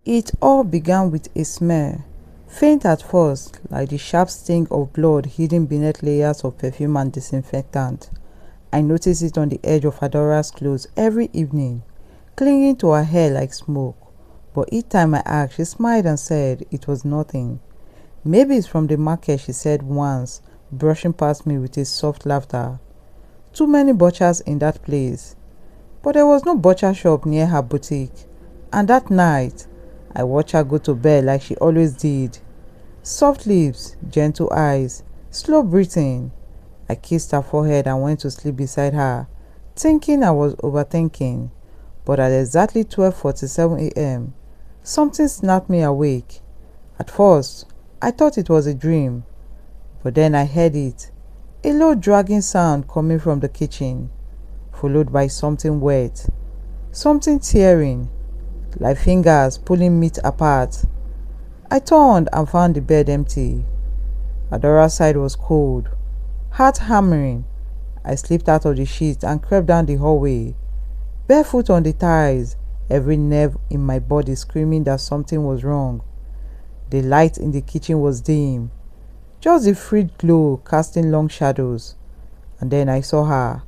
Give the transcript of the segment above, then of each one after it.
It all began with a smell, faint at first, like the sharp sting of blood hidden beneath layers of perfume and disinfectant. I noticed it on the edge of Adora's clothes every evening, clinging to her hair like smoke. But each time I asked, she smiled and said it was nothing. Maybe it's from the market, she said once, brushing past me with a soft laughter. Too many butchers in that place. But there was no butcher shop near her boutique. And that night, I watched her go to bed like she always did. Soft lips, gentle eyes, slow breathing. I kissed her forehead and went to sleep beside her, thinking I was overthinking. But at exactly 12:47 a.m., something snapped me awake. At first, I thought it was a dream, but then I heard it, a low dragging sound coming from the kitchen, followed by something wet, something tearing, like fingers pulling meat apart. I turned and found the bed empty. Adora's side was cold, heart hammering. I slipped out of the sheet and crept down the hallway, barefoot on the tiles, every nerve in my body screaming that something was wrong. The light in the kitchen was dim, just the fridge glow casting long shadows. And then I saw her,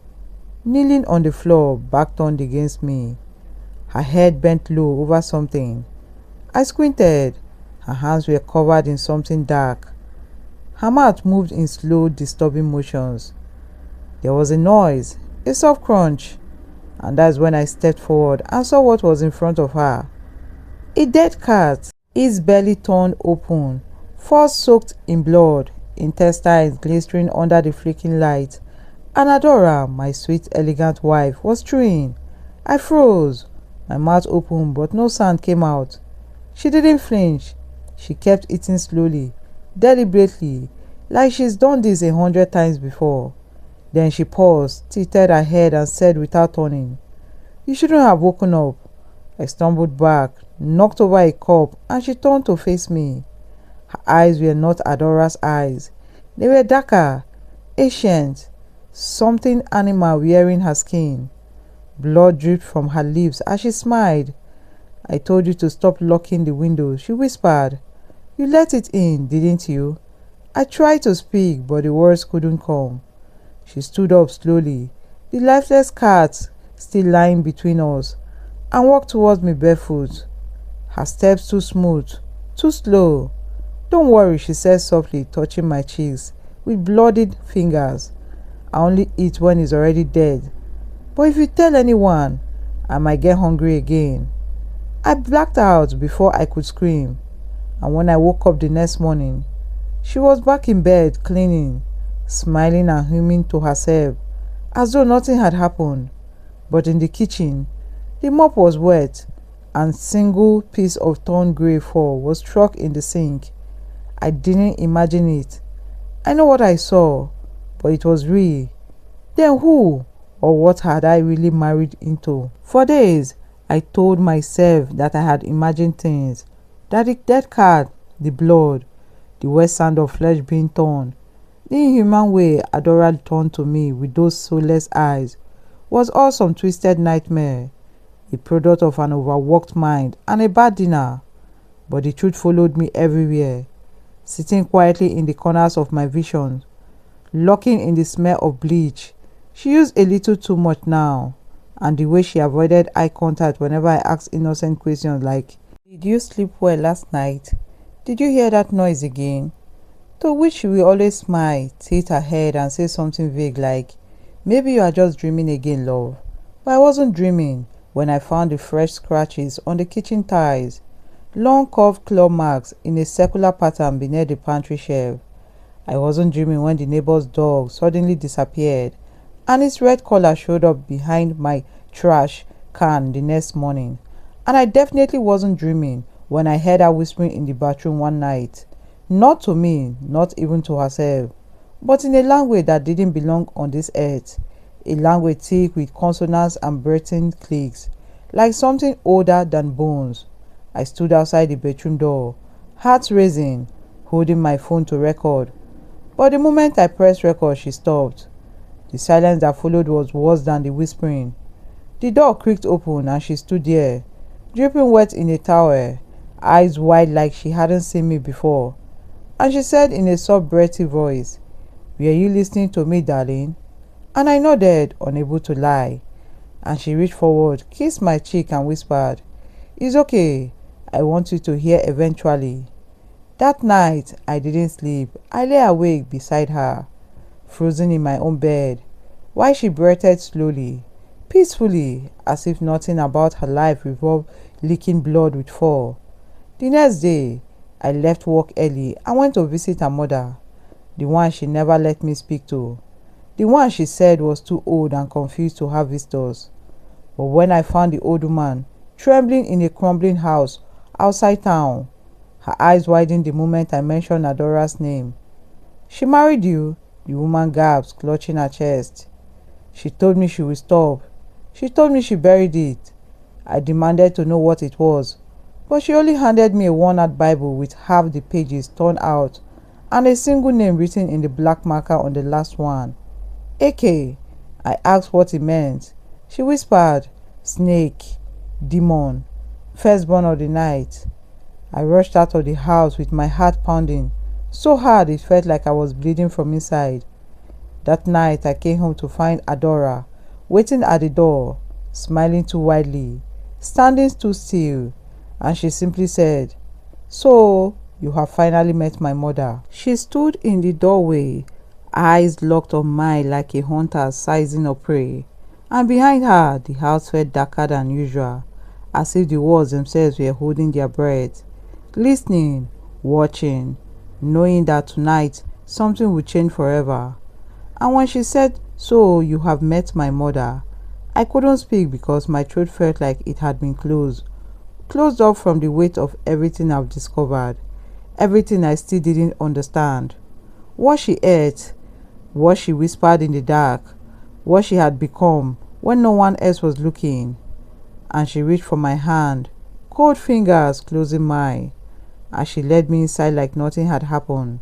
kneeling on the floor, back turned against me, her head bent low over something. I squinted. Her hands were covered in something dark. Her mouth moved in slow, disturbing motions. There was a noise, a soft crunch, and that's when I stepped forward and saw what was in front of her. A dead cat, its belly torn open, fur soaked in blood, intestines glistening under the flickering light. And Adora, my sweet, elegant wife, was chewing. I froze, my mouth open, but no sound came out. She didn't flinch. She kept eating slowly, deliberately, like she's done this 100 times before. Then she paused, tilted her head and said without turning, "You shouldn't have woken up." I stumbled back, knocked over a cup, and she turned to face me. Her eyes were not Adora's eyes. They were darker, ancient, something animal wearing her skin. Blood dripped from her lips as she smiled. "I told you to stop locking the window," she whispered. "You let it in, didn't you?" I tried to speak, but the words couldn't come. She stood up slowly, the lifeless cat still lying between us, and walked towards me barefoot. Her steps too smooth, too slow. "Don't worry," she said softly, touching my cheeks with bloodied fingers. "I only eat when it's already dead. But if you tell anyone, I might get hungry again." I blacked out before I could scream, and when I woke up the next morning, she was back in bed cleaning, smiling and humming to herself as though nothing had happened. But in the kitchen, the mop was wet, and single piece of torn grey fur was stuck in the sink. I didn't imagine it. I know what I saw, but it was real. Then who or what had I really married into? For days, I told myself that I had imagined things, that the dead cat, the blood, the wet sound of flesh being torn, the inhuman way Adora turned to me with those soulless eyes, was all some twisted nightmare, a product of an overworked mind and a bad dinner. But the truth followed me everywhere, sitting quietly in the corners of my visions, lurking in the smell of bleach. She used a little too much now, and the way she avoided eye contact whenever I asked innocent questions like, "Did you sleep well last night? Did you hear that noise again?" To which she will always smile, tilt her head and say something vague like, "Maybe you are just dreaming again, love." But I wasn't dreaming when I found the fresh scratches on the kitchen tiles, long curved claw marks in a circular pattern beneath the pantry shelf. I wasn't dreaming when the neighbor's dog suddenly disappeared and its red collar showed up behind my trash can the next morning. And I definitely wasn't dreaming when I heard her whispering in the bathroom one night, not to me, not even to herself, but in a language that didn't belong on this earth, a language thick with consonants and breathing clicks, like something older than bones. I stood outside the bedroom door, heart racing, holding my phone to record. But the moment I pressed record, she stopped. The silence that followed was worse than the whispering. The door creaked open and she stood there, dripping wet in a towel, eyes wide like she hadn't seen me before. And she said in a soft, breathy voice, "Were you listening to me, darling?" And I nodded, unable to lie. And she reached forward, kissed my cheek, and whispered, "It's okay. I want you to hear eventually." That night, I didn't sleep. I lay awake beside her, frozen in my own bed, while she breathed slowly, peacefully, as if nothing about her life revolved leaking blood with fall. The next day, I left work early and went to visit her mother, the one she never let me speak to, the one she said was too old and confused to have visitors. But when I found the old woman trembling in a crumbling house outside town, her eyes widened the moment I mentioned Adora's name. "She married you?" The woman gasped, clutching her chest. "She told me she would stop. She told me she buried it." I demanded to know what it was, but she only handed me a worn-out Bible with half the pages torn out and a single name written in the black marker on the last one. "AK." I asked what it meant. She whispered, "Snake, demon, firstborn of the night." I rushed out of the house with my heart pounding so hard it felt like I was bleeding from inside. That night I came home to find Adora waiting at the door, smiling too widely, standing too still, and she simply said, "So, you have finally met my mother." She stood in the doorway, eyes locked on mine like a hunter sizing a prey, and behind her the house felt darker than usual, as if the walls themselves were holding their breath, listening, watching, knowing that tonight something would change forever. And when she said, "So you have met my mother," I couldn't speak because my throat felt like it had been closed up from the weight of everything I've discovered, everything I still didn't understand. What she ate, what she whispered in the dark, what she had become when no one else was looking. And she reached for my hand, cold fingers closing mine, as she led me inside like nothing had happened,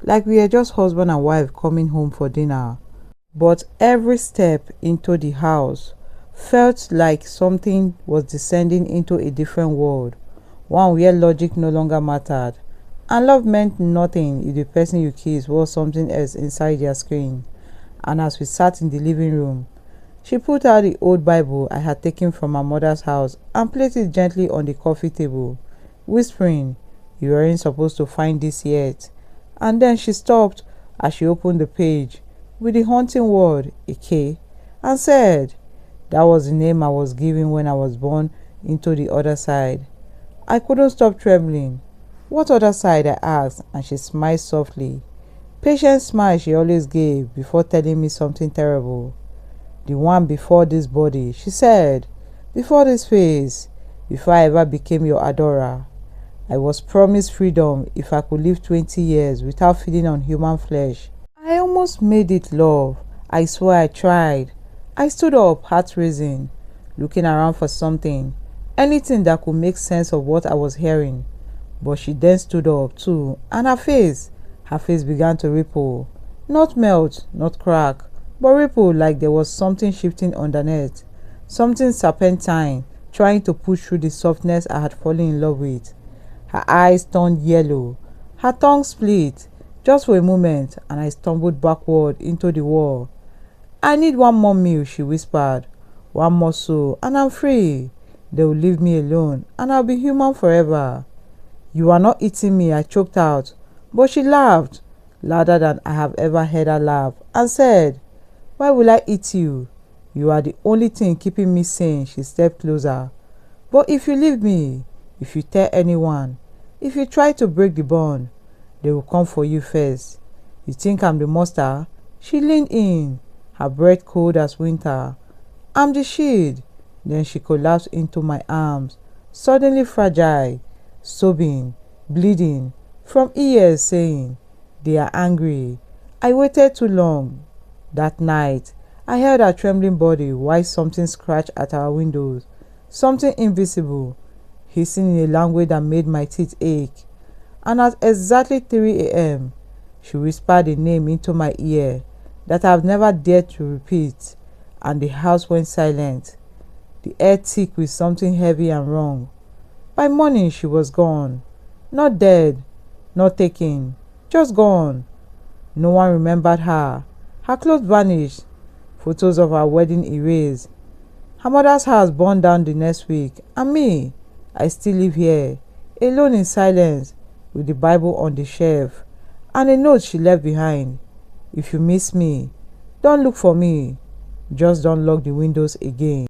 like we were just husband and wife coming home for dinner. But every step into the house felt like something was descending into a different world, one where logic no longer mattered, and love meant nothing if the person you kissed was something else inside their screen. And as we sat in the living room, she put out the old Bible I had taken from her mother's house and placed it gently on the coffee table, whispering, "You weren't supposed to find this yet." And then she stopped as she opened the page with the haunting word, "AK," and said, "That was the name I was given when I was born into the other side." I couldn't stop trembling. "What other side?" I asked, and she smiled softly. Patient smile she always gave before telling me something terrible. "The one before this body," she said, "before this face, before I ever became your adorer. I was promised freedom if I could live 20 years without feeding on human flesh. I almost made it, love. I swear I tried." I stood up, heart racing, looking around for something, anything that could make sense of what I was hearing. But she then stood up too, and her face began to ripple. Not melt, not crack, but ripple like there was something shifting underneath, something serpentine trying to push through the softness I had fallen in love with. Her eyes turned yellow, her tongue split, just for a moment, and I stumbled backward into the wall. "I need one more meal," she whispered. "One more soul, and I'm free. They will leave me alone, and I'll be human forever." "You are not eating me," I choked out. But she laughed, louder than I have ever heard her laugh, and said, "Why will I eat you? You are the only thing keeping me sane." She stepped closer. "But if you leave me, if you tell anyone, if you try to break the bond, they will come for you first. You think I'm the monster?" She leaned in, her breath cold as winter. "I'm the shield." Then she collapsed into my arms, suddenly fragile, sobbing, bleeding from ears, saying, "They are angry. I waited too long." That night, I held her trembling body while something scratched at our windows, something invisible, hissing in a language that made my teeth ache. And at exactly 3 a.m., she whispered a name into my ear that I've never dared to repeat, and the house went silent, the air thick with something heavy and wrong. By morning she was gone. Not dead, not taken, just gone. No one remembered her. Her clothes vanished. Photos of her wedding erased. Her mother's house burned down the next week. And me, I still live here, alone in silence, with the Bible on the shelf, and a note she left behind. If you miss me, don't look for me. Just don't lock the windows again.